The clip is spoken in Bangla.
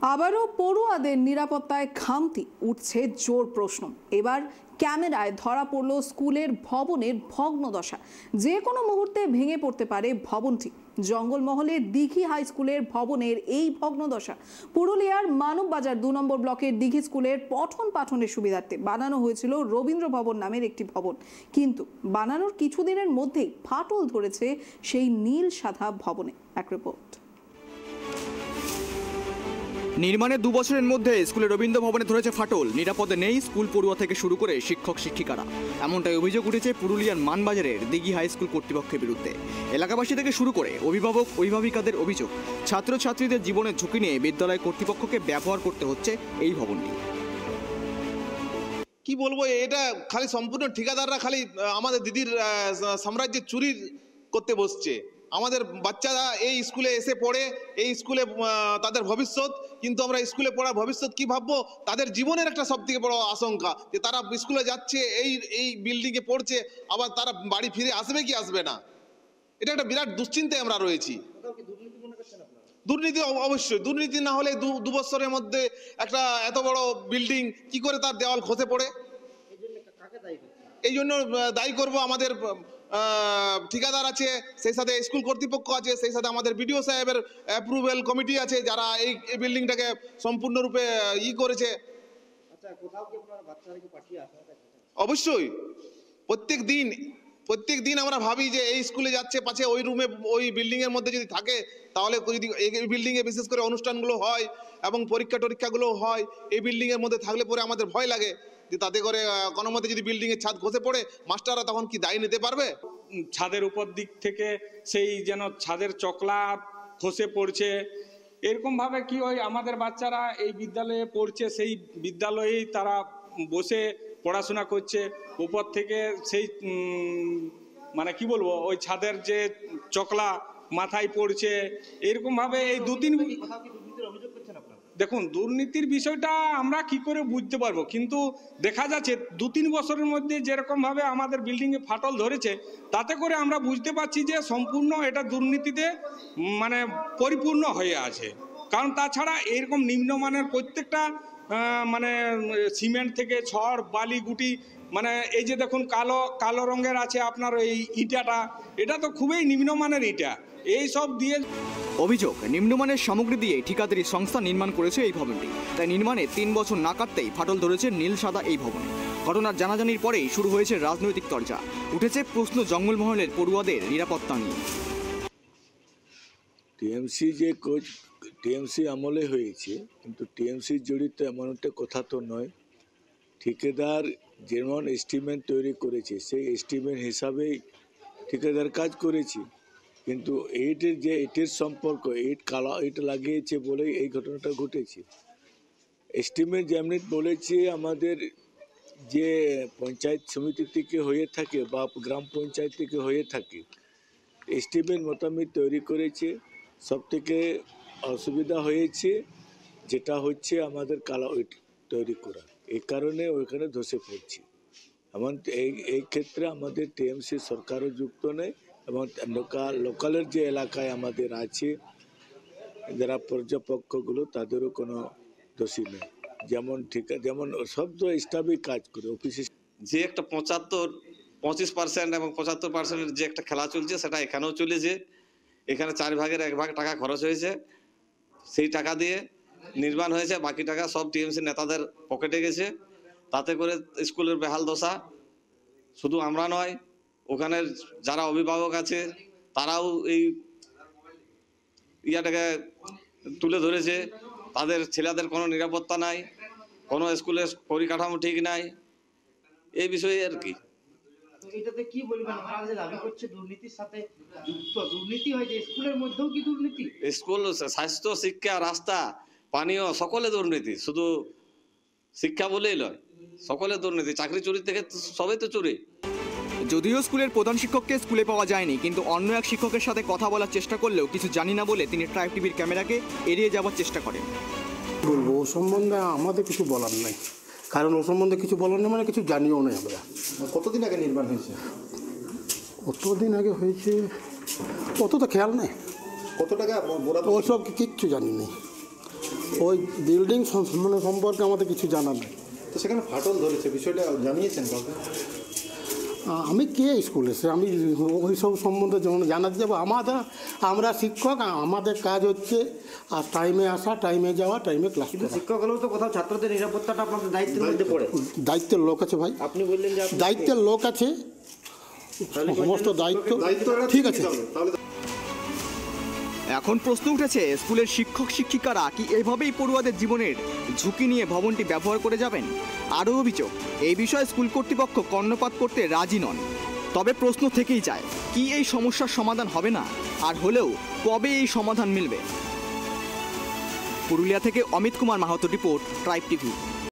আবারও পড়ুয়াদের নিরাপত্তায় খামতি, উঠছে জোর প্রশ্ন। এবার ক্যামেরায় ধরা পড়ল স্কুলের ভবনের ভগ্নদশা। যে কোনো মুহূর্তে ভেঙে পড়তে পারে ভবনটি। জঙ্গলমহলের দিঘি হাই স্কুলের ভবনের এই ভগ্নদশা। পুরুলিয়ার মানববাজার 2 নম্বর ব্লকের দিঘি স্কুলের পঠন পাঠনের সুবিধার্থে বানানো হয়েছিল রবীন্দ্র ভবন নামের একটি ভবন, কিন্তু বানানোর কিছুদিনের মধ্যেই ফাটল ধরেছে সেই নীল সাদা ভবনে। এক রিপোর্ট। নির্মাণের 2 বছরের মধ্যে স্কুলের রবীন্দ্র ভবনে ধরেছে ফাটল। নিরাপদে নেই স্কুল পড়ুয়া থেকে শুরু করে শিক্ষক শিক্ষিকারা। এমনটাই অভিযোগ উঠেছে পুরুলিয়ার মানবাজারের দিঘি হাই স্কুল কর্তৃপক্ষের বিরুদ্ধে। এলাকাবাসী থেকে শুরু করে অভিভাবক অভিভাবিকাদের অভিযোগ, ছাত্রছাত্রীদের জীবনের ঝুঁকি নিয়ে বিদ্যালয় কর্তৃপক্ষকে ব্যবহার করতে হচ্ছে এই ভবনটি। কি বলবো, এটা খালি সম্পূর্ণ ঠিকাদাররা খালি আমাদের দিদির সাম্রাজ্যের চুরি করতে বসছে। আমাদের বাচ্চারা এই স্কুলে এসে পড়ে, এই স্কুলে তাদের ভবিষ্যৎ, কিন্তু আমরা স্কুলে পড়া ভবিষ্যৎ কি ভাববো? তাদের জীবনের একটা সব থেকে বড় আশঙ্কা যে তারা স্কুলে যাচ্ছে, এই বিল্ডিংয়ে পড়ছে, আবার তারা বাড়ি ফিরে আসবে কি আসবে না। এটা একটা বিরাট দুশ্চিন্তায় আমরা রয়েছি। দুর্নীতি অবশ্যই, দুর্নীতি না হলে 2 বছরের মধ্যে একটা এত বড় বিল্ডিং কি করে তার দেওয়াল খসে পড়ে? এই জন্য দায়ী করব আমাদের ঠিকাদার আছে, সেই সাথে স্কুল কর্তৃপক্ষ আছে, সেই সাথে আমাদের বিডিও সাহেবের অ্যাপ্রুভেল কমিটি আছে, যারা এই বিল্ডিংটাকে সম্পূর্ণরূপে করেছে। অবশ্যই প্রত্যেক দিন আমরা ভাবি যে এই স্কুলে যাচ্ছে, পাছে ওই রুমে ওই বিল্ডিং এর মধ্যে যদি থাকে, তাহলে যদি এই বিল্ডিং এ বিশেষ করে অনুষ্ঠানগুলো হয় এবং পরীক্ষাগুলো হয়, এই বিল্ডিং এর মধ্যে থাকলে পরে আমাদের ভয় লাগে যে তাতে করে কোনো মতে যদি বিল্ডিং এর ছাদ খসে পড়ে, মাস্টাররা তখন কি দায়ী নিতে পারবে? ছাদের উপর দিক থেকে সেই যেন ছাদের চকলা খসে পড়ছে, এরকম ভাবে কি ওই আমাদের বাচ্চারা এই বিদ্যালয়ে পড়ছে, সেই বিদ্যালয়েই তারা বসে পড়াশোনা করছে। উপর থেকে সেই মানে কি বলবো, ওই ছাদের যে চকলা মাথায় পড়ছে, এরকম ভাবে এই 2-3 দেখুন, দুর্নীতির বিষয়টা আমরা কি করে বুঝতে পারবো, কিন্তু দেখা যাচ্ছে 2-3 বছরের মধ্যে যেরকম ভাবে আমাদের বিল্ডিং এ ফাটল ধরেছে, তাতে করে আমরা বুঝতে পারছি যে সম্পূর্ণ এটা দুর্নীতিতে মানে পরিপূর্ণ হয়ে আছে। কারণ তাছাড়া এরকম নিম্নমানের প্রত্যেকটা মানে সিমেন্ট থেকে ছড় বালি গুটি, মানে এই যে দেখুন কালো রঙের আছে আপনার এই ইটাটা, এটা তো খুবই নিম্নমানের ইটা। এই সব দিয়ে অভিযোগ, নিম্নমানের সামগ্রী দিয়ে ঠিকাদারি সংস্থা নির্মাণ করেছে এই ভবনটি। তাই নির্মাণে 3 বছর না কাটতেই ফাটল ধরেছে নীল সাদা এই ভবনে। ঘটনার জানাজানির পরেই শুরু হয়েছে রাজনৈতিক চর্চা। উঠেছে প্রশ্ন জঙ্গলমহলের পড়ুয়াদের নিরাপত্তা নিয়ে। টিএমসি আমলে হয়েছে, কিন্তু টিএমসি জড়িত এমন একটা কথা তো নয়। ঠিকাদার যেমন এস্টিমেট তৈরি করেছে, সেই এস্টিমেট হিসাবেই ঠিকাদার কাজ করেছে, কিন্তু ইটের সম্পর্ক, ইট লাগিয়েছে বলেই এই ঘটনাটা ঘটেছে। এস্টিমেট যেমনি বলেছে আমাদের যে পঞ্চায়েত সমিতি থেকে হয়ে থাকে বা গ্রাম পঞ্চায়েত থেকে হয়ে থাকে, এস্টিমেট মোতাবেক তৈরি করেছে। সব থেকে অসুবিধা হয়েছে যেটা হচ্ছে আমাদের কালো ইট তৈরি করা, এই কারণে ওইখানে ধসে পড়ছে। এমন এই ক্ষেত্রে আমাদের টিএমসি সরকারও যুক্ত নেই, এবং লোকালের যে এলাকায় আমাদের আছে যারা পর্যবেক্ষকগুলো, তাদেরও কোনো দোষী নেই। যেমন সব তো স্টাফই কাজ করে অফিসে। যে একটা 25% এবং 75% যে একটা খেলা চলছে, সেটা এখানেও চলেছে। এখানে 4 ভাগের 1 ভাগ টাকা খরচ হয়েছে, সেই টাকা দিয়ে নির্মাণ হয়েছে, বাকি টাকা সব টিএমসি নেতাদের পকেটে গেছে। তাতে করে স্কুলের বেহাল দশা। শুধু আমরা নয়, ওখানের যারা অভিভাবক আছে তারাও এই ইয়াটাকে তুলে ধরেছে। তাদের ছেলেদের কোনো নিরাপত্তা নাই, কোনো স্কুলের পরিকাঠামো ঠিক নাই, এই বিষয়ে আর কি। এটাতে কি বলবেন? আপনারা যে দাবি করছে দুর্নীতির সাথে যুক্ত, দুর্নীতি হয় যে স্কুলের মধ্যেও কি দুর্নীতি? স্কুল, স্বাস্থ্য, শিক্ষা, রাস্তা, পানীয়, সকলে দুর্নীতি। শুধু শিক্ষা বলেই নয়, সকলে দুর্নীতি। চাকরি চুরি থেকে সবাই তো চুরি। যদিও স্কুলের প্রধান শিক্ষককে স্কুলে পাওয়া যায়নি, কিন্তু অন্য এক শিক্ষকের সাথে কথা বলার চেষ্টা করলেও কিছু জানি না বলে তিনি ট্রাইব টিভির ক্যামেরাকে এড়িয়ে যাওয়ার চেষ্টা করেন। বলবো ও সম্বন্ধে আমাদের কিছু বলার নাই, কারণ ও সম্বন্ধে কিছু বলার নেই, মানে কিছু জানিও নাই আমরা। কতদিন আগে নির্মাণ হয়েছে? কতদিন আগে হয়েছে অত তো খেয়াল নেই। কত টাকা ওসব কিচ্ছু জানি নেই। ওই বিল্ডিং সম্পর্কে আমাদের কিছু জানা নেই। তো সেখানে ফাটল ধরেছে, বিষয়টা জানিয়েছেন কাউকে? আমি কে স্কুলে সে আমি ওই সব সম্বন্ধে জানাতে যাবো? আমরা শিক্ষক, আমাদের কাজ হচ্ছে আর টাইমে আসা, টাইমে যাওয়া, টাইমে ক্লাস কিন্তু করা। শিক্ষক হলেও তো কোথাও ছাত্রদের নিরাপত্তাটা আপনাদের দায়িত্বের মধ্যে পড়ে। দায়িত্বের লোক আছে ভাই, আপনি বললেন যে দায়িত্বের লোক আছে, সমস্ত দায়িত্ব ঠিক আছে। এখন প্রশ্ন উঠেছে, স্কুলের শিক্ষক শিক্ষিকারা কি এভাবেই পড়ুয়াদের জীবনের ঝুঁকি নিয়ে ভবনটি ব্যবহার করে যাবেন? আরও অভিযোগ, এই বিষয়ে স্কুল কর্তৃপক্ষ কর্ণপাত করতে রাজি নন। তবে প্রশ্ন থেকেই যায়, কি এই সমস্যার সমাধান হবে না? আর হলেও কবে এই সমাধান মিলবে? পুরুলিয়া থেকে Amit Kumar Mahato report, tribe TV.